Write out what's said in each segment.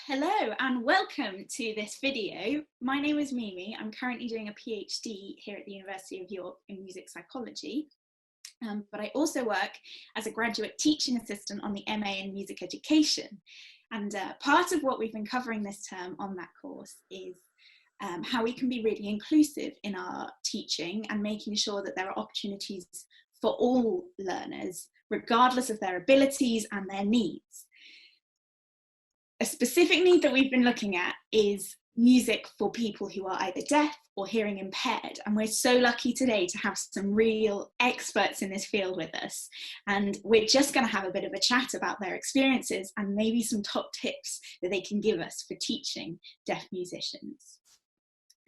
Hello and welcome to this video. My name is Mimi. I'm currently doing a PhD here at the University of York in music psychology, but I also work as a graduate teaching assistant on the MA in music education. And part of what we've been covering this term on that course is how we can be really inclusive in our teaching and making sure that there are opportunities for all learners, regardless of their abilities and their needs. A specific need that we've been looking at is music for people who are either deaf or hearing impaired. And we're so lucky today to have some real experts in this field with us. And we're just going to have a bit of a chat about their experiences and maybe some top tips that they can give us for teaching deaf musicians.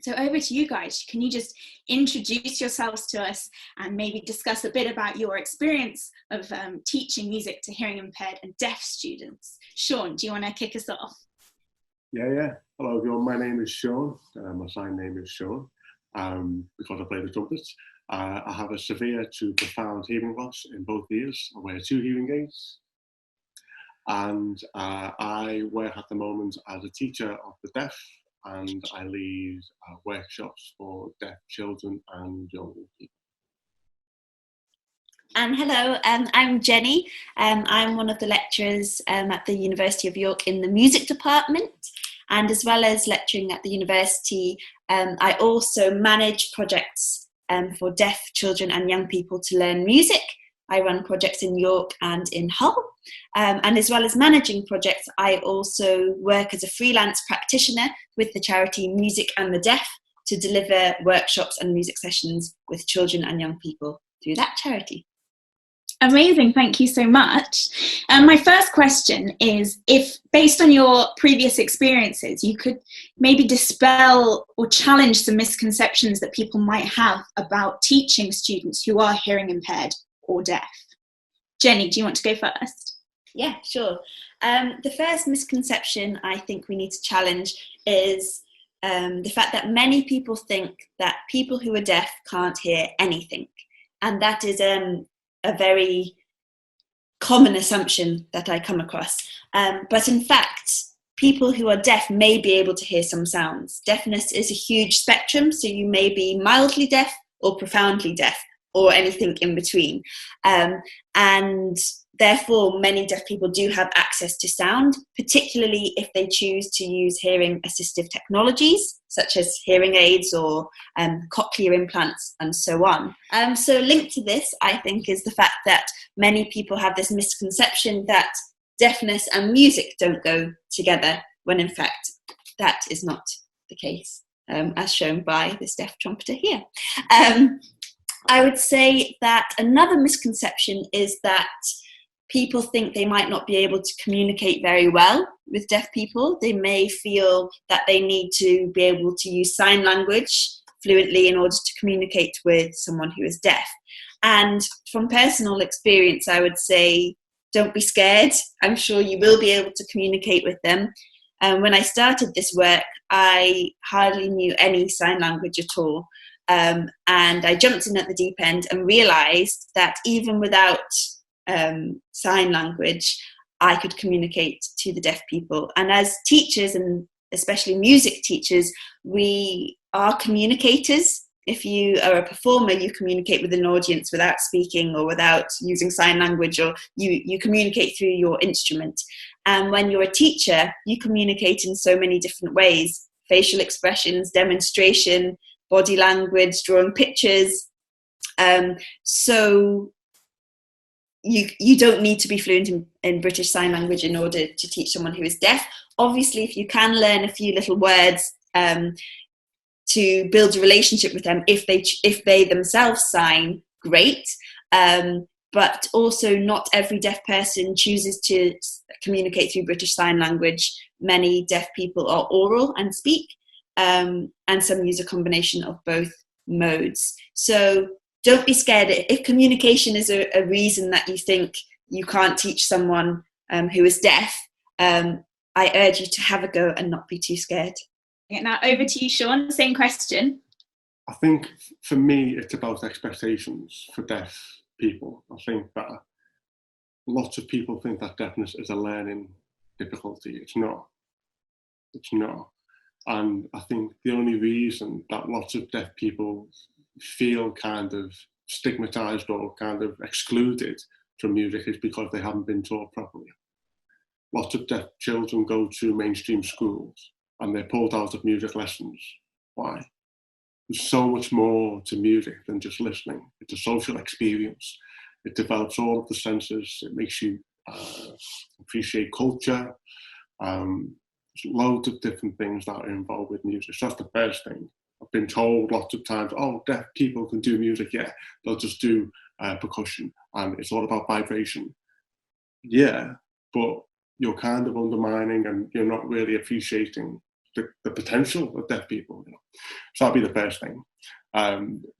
So over to you guys. Can you just introduce yourselves to us and maybe discuss a bit about your experience of teaching music to hearing impaired and deaf students? Sean, do you want to kick us off? Yeah. Hello everyone, my name is Sean. My sign name is Sean because I play the trumpet. I have a severe to profound hearing loss in both ears. I wear 2 hearing aids. And I work at the moment as a teacher of the deaf, and I lead workshops for deaf children and young people. And hello, I'm Jenny. I'm one of the lecturers at the University of York in the music department, and as well as lecturing at the university, I also manage projects for deaf children and young people to learn music. I run projects in York and in Hull, and as well as managing projects, I also work as a freelance practitioner with the charity Music and the Deaf to deliver workshops and music sessions with children and young people through that charity. Amazing, thank you so much. My first question is, if based on your previous experiences, you could maybe dispel or challenge some misconceptions that people might have about teaching students who are hearing impaired or deaf. Jenny, do you want to go first? Yeah, sure. The first misconception I think we need to challenge is the fact that many people think that people who are deaf can't hear anything. And that is a very common assumption that I come across. But in fact, people who are deaf may be able to hear some sounds. Deafness is a huge spectrum, so you may be mildly deaf or profoundly deaf or anything in between. And therefore, many deaf people do have access to sound, particularly if they choose to use hearing assistive technologies, such as hearing aids or cochlear implants and so on. So linked to this, I think, is the fact that many people have this misconception that deafness and music don't go together, when in fact that is not the case, as shown by this deaf trumpeter here. I would say that another misconception is that people think they might not be able to communicate very well with deaf people. They may feel that they need to be able to use sign language fluently in order to communicate with someone who is deaf. And from personal experience, I would say, don't be scared. I'm sure you will be able to communicate with them. When I started this work, I hardly knew any sign language at all. And I jumped in at the deep end and realised that even without sign language, I could communicate to the deaf people. And as teachers, and especially music teachers, we are communicators. If you are a performer, you communicate with an audience without speaking or without using sign language, or you communicate through your instrument. And when you're a teacher, you communicate in so many different ways: facial expressions, demonstration, body language, drawing pictures. So you don't need to be fluent in British Sign Language in order to teach someone who is deaf. Obviously, if you can learn a few little words to build a relationship with them, if they themselves sign, great. But also not every deaf person chooses to communicate through British Sign Language. Many deaf people are oral and speak, and some use a combination of both modes. So don't be scared. If communication is a reason that you think you can't teach someone who is deaf, I urge you to have a go and not be too scared. Now over to you, Sean, same question. I think for me, it's about expectations for deaf people. I think that lots of people think that deafness is a learning difficulty. It's not. It's not. And I think the only reason that lots of deaf people feel kind of stigmatized or kind of excluded from music is because they haven't been taught properly. Lots of deaf children go to mainstream schools and they're pulled out of music lessons. Why? There's so much more to music than just listening. It's a social experience. It develops all of the senses. It makes you appreciate culture. There's loads of different things that are involved with music. So that's the first thing. I've been told lots of times, oh, deaf people can do music. Yeah, they'll just do percussion and it's all about vibration. Yeah, but you're kind of undermining and you're not really appreciating the potential of deaf people. You know? So that'd be the first thing.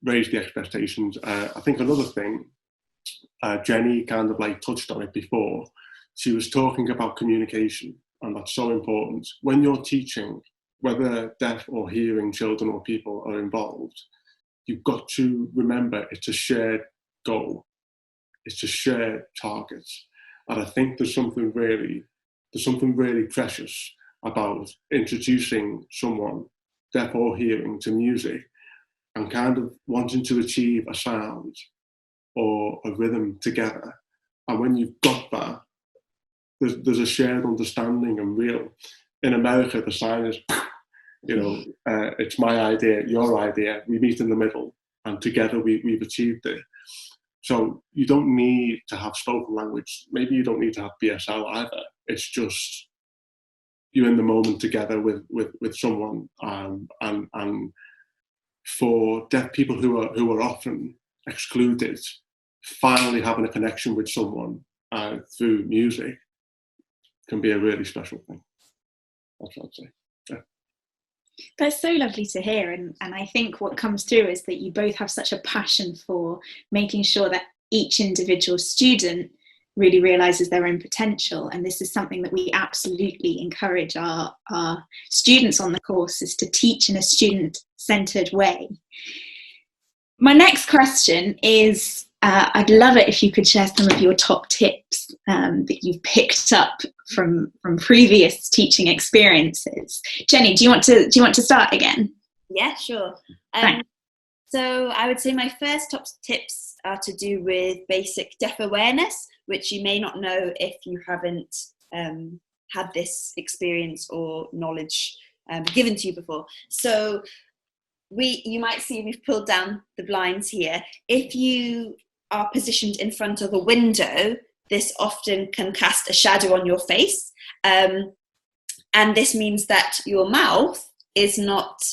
Raise the expectations. I think another thing, Jenny kind of like touched on it before. She was talking about communication, and that's so important. When you're teaching, whether deaf or hearing children or people are involved, you've got to remember it's a shared goal. It's a shared target. And I think there's something really precious about introducing someone, deaf or hearing, to music and kind of wanting to achieve a sound or a rhythm together. And when you've got that, there's a shared understanding and real. In America, the sign is, it's my idea, your idea, we meet in the middle, and together we've achieved it. So you don't need to have spoken language. Maybe you don't need to have BSL either. It's just you're in the moment together with someone. And for deaf people who are often excluded, finally having a connection with someone through music can be a really special thing. That's what I'd say. Yeah. That's so lovely to hear, and I think what comes through is that you both have such a passion for making sure that each individual student really realises their own potential, and this is something that we absolutely encourage our students on the course, is to teach in a student-centred way. My next question is, I'd love it if you could share some of your top tips that you've picked up from previous teaching experiences. Jenny, do you want to start again? Yeah, sure. So I would say my first top tips are to do with basic deaf awareness, which you may not know if you haven't had this experience or knowledge given to you before. So you might see we've pulled down the blinds here. If you are positioned in front of a window, this often can cast a shadow on your face. And this means that your mouth is not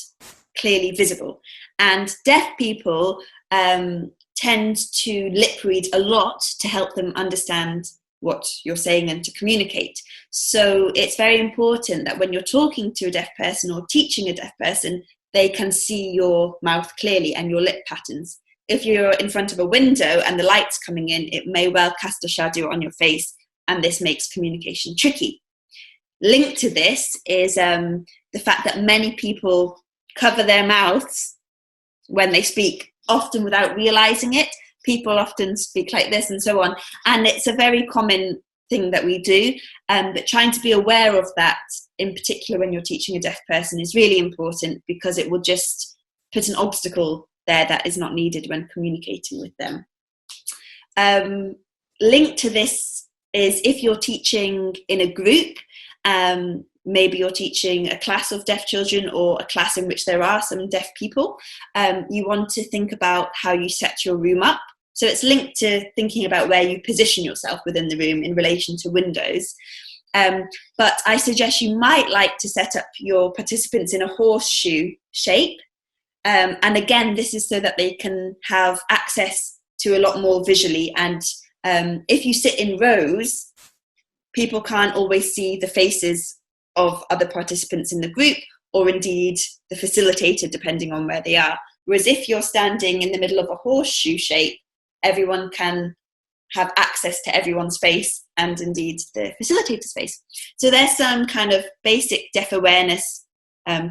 clearly visible. And deaf people tend to lip read a lot to help them understand what you're saying and to communicate. So it's very important that when you're talking to a deaf person or teaching a deaf person, they can see your mouth clearly and your lip patterns. If you're in front of a window and the light's coming in, it may well cast a shadow on your face, and this makes communication tricky. Linked to this is the fact that many people cover their mouths when they speak, often without realising it. People often speak like this and so on, and it's a very common thing that we do, but trying to be aware of that, in particular when you're teaching a deaf person, is really important, because it will just put an obstacle there that is not needed when communicating with them. Linked to this is if you're teaching in a group, maybe you're teaching a class of deaf children or a class in which there are some deaf people, you want to think about how you set your room up. So it's linked to thinking about where you position yourself within the room in relation to windows. But I suggest you might like to set up your participants in a horseshoe shape. And again, this is so that they can have access to a lot more visually. And if you sit in rows, people can't always see the faces of other participants in the group, or indeed the facilitator, depending on where they are. Whereas if you're standing in the middle of a horseshoe shape, everyone can have access to everyone's face and indeed the facilitator's face. So there's some kind of basic deaf awareness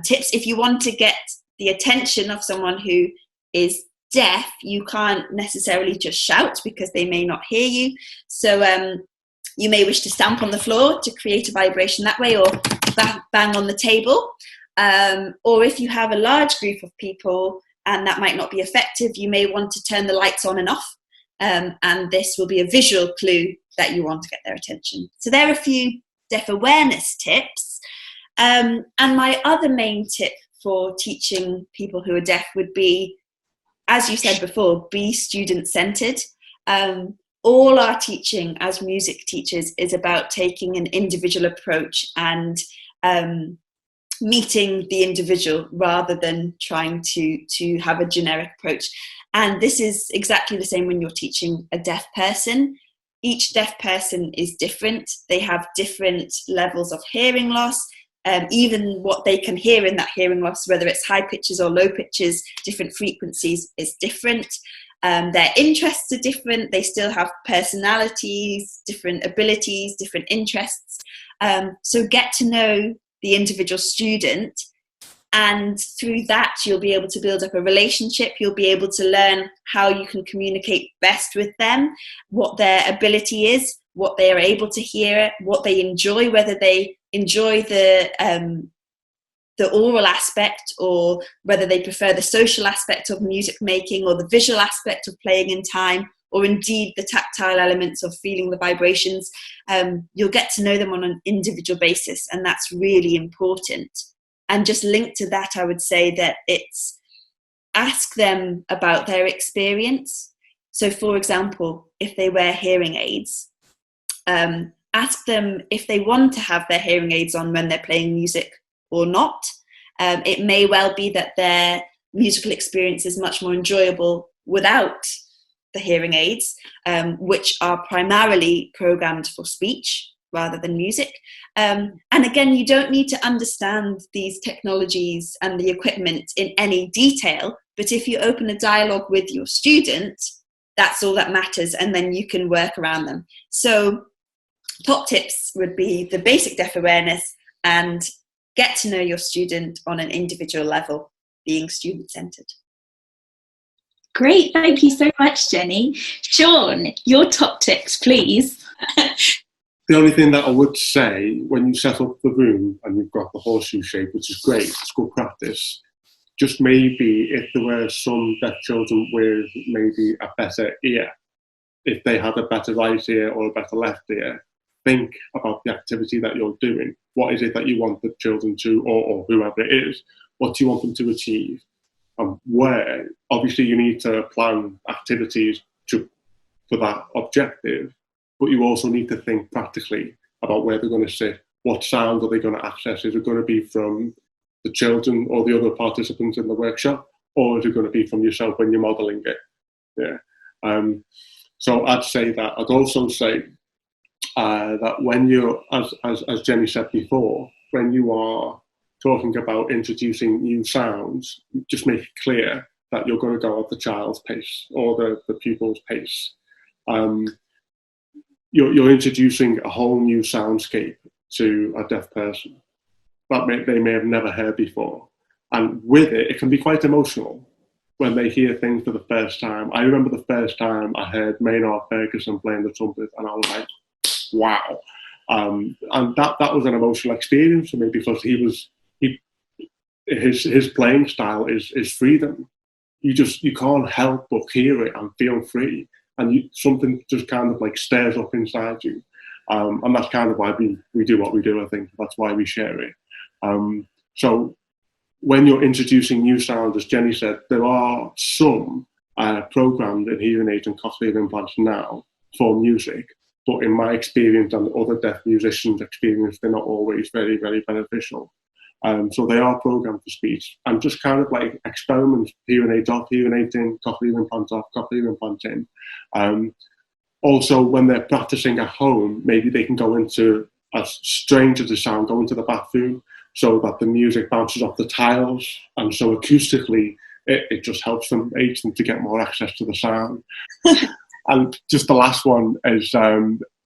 tips. If you want to get the attention of someone who is deaf, you can't necessarily just shout because they may not hear you. So You may wish to stamp on the floor to create a vibration that way, or bang on the table. Or if you have a large group of people and that might not be effective, you may want to turn the lights on and off. And this will be a visual clue that you want to get their attention. So there are a few deaf awareness tips. And my other main tip for teaching people who are deaf would be, as you said before, be student-centered. All our teaching as music teachers is about taking an individual approach and meeting the individual rather than trying to have a generic approach. And this is exactly the same when you're teaching a deaf person. Each deaf person is different. They have different levels of hearing loss. Even what they can hear in that hearing loss, whether it's high pitches or low pitches, different frequencies, is different. Their interests are different. They still have personalities, different abilities, different interests. So get to know the individual student, and through that you'll be able to build up a relationship. You'll be able to learn how you can communicate best with them, what their ability is, what they are able to hear, what they enjoy, whether they enjoy the oral aspect, or whether they prefer the social aspect of music making, or the visual aspect of playing in time, or indeed the tactile elements of feeling the vibrations. You'll get to know them on an individual basis, and that's really important. And just linked to that, I would say that it's ask them about their experience. So for example, if they wear hearing aids, ask them if they want to have their hearing aids on when they're playing music or not. It may well be that their musical experience is much more enjoyable without the hearing aids, which are primarily programmed for speech rather than music. And again, you don't need to understand these technologies and the equipment in any detail, but if you open a dialogue with your student, that's all that matters, and then you can work around them. So top tips would be the basic deaf awareness and get to know your student on an individual level, being student-centered. Great, thank you so much, Jenny. Sean, your top tips, please. The only thing that I would say, when you set up the room and you've got the horseshoe shape, which is great, it's good practice, just maybe if there were some deaf children with maybe a better ear, if they had a better right ear or a better left ear, think about the activity that you're doing. What is it that you want the children to, or whoever it is, what do you want them to achieve? And where, obviously you need to plan activities for that objective, but you also need to think practically about where they're going to sit. What sound are they going to access? Is it going to be from the children or the other participants in the workshop, or is it going to be from yourself when you're modelling it? Yeah. So I'd say that. I'd also say that when you're, as Jenny said before, when you are talking about introducing new sounds, just make it clear that you're going to go at the child's pace or the pupil's pace. You're introducing a whole new soundscape to a deaf person that they may have never heard before. And with it, it can be quite emotional when they hear things for the first time. I remember the first time I heard Maynard Ferguson playing the trumpet, and I was like, wow. And that was an emotional experience for me, because his playing style is freedom. You can't help but hear it and feel free. And something just kind of like stirs up inside you. And that's kind of why we do what we do, I think. That's why we share it. So when you're introducing new sounds, as Jenny said, there are some programmed in hearing aids and cochlear implants now for music. But in my experience and other deaf musicians' experience, they're not always very, very beneficial. So they are programmed for speech, and just kind of like experiment, hearing aids off, hearing aids in, cochlear implants off, cochlear implants in. Also, when they're practicing at home, maybe they can go into, as strange as it sounds, go into the bathroom so that the music bounces off the tiles, and so acoustically it just helps them, aids them to get more access to the sound. And just the last one is,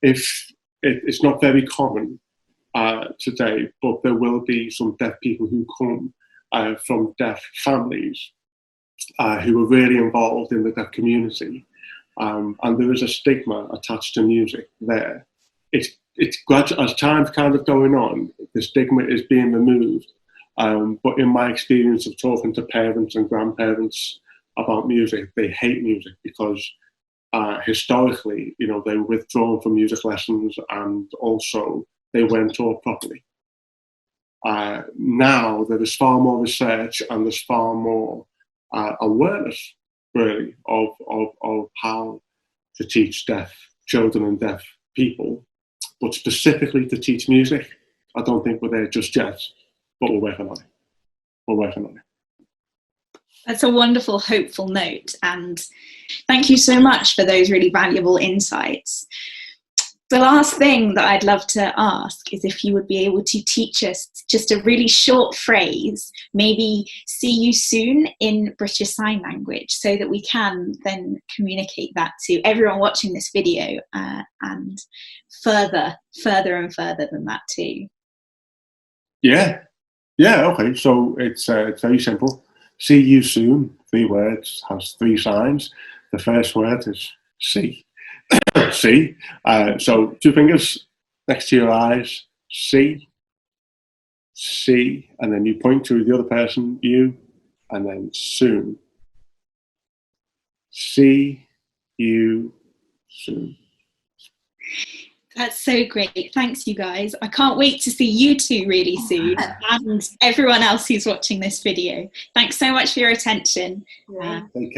if it's not very common today, but there will be some deaf people who come from deaf families who are really involved in the deaf community, and there is a stigma attached to music there. it's gradual, as time's kind of going on, the stigma is being removed. But in my experience of talking to parents and grandparents about music, they hate music because historically, you know, they were withdrawn from music lessons and also they weren't taught properly. Now there is far more research and there's far more awareness, really, of how to teach deaf children and deaf people, but specifically to teach music. I don't think we're there just yet, but we're working on it. We're working on it. That's a wonderful, hopeful note, and thank you so much for those really valuable insights. The last thing that I'd love to ask is if you would be able to teach us just a really short phrase, maybe "see you soon" in British Sign Language, so that we can then communicate that to everyone watching this video and further and further than that too. Yeah, okay, so it's very simple. See you soon, 3 words, has 3 signs. The first word is see. See. So 2 fingers next to your eyes. See. See. And then you point to the other person, you, and then soon. See you soon. That's so great. Thanks, you guys. I can't wait to see you two really soon, and everyone else who's watching this video. Thanks so much for your attention. Yeah. Take care.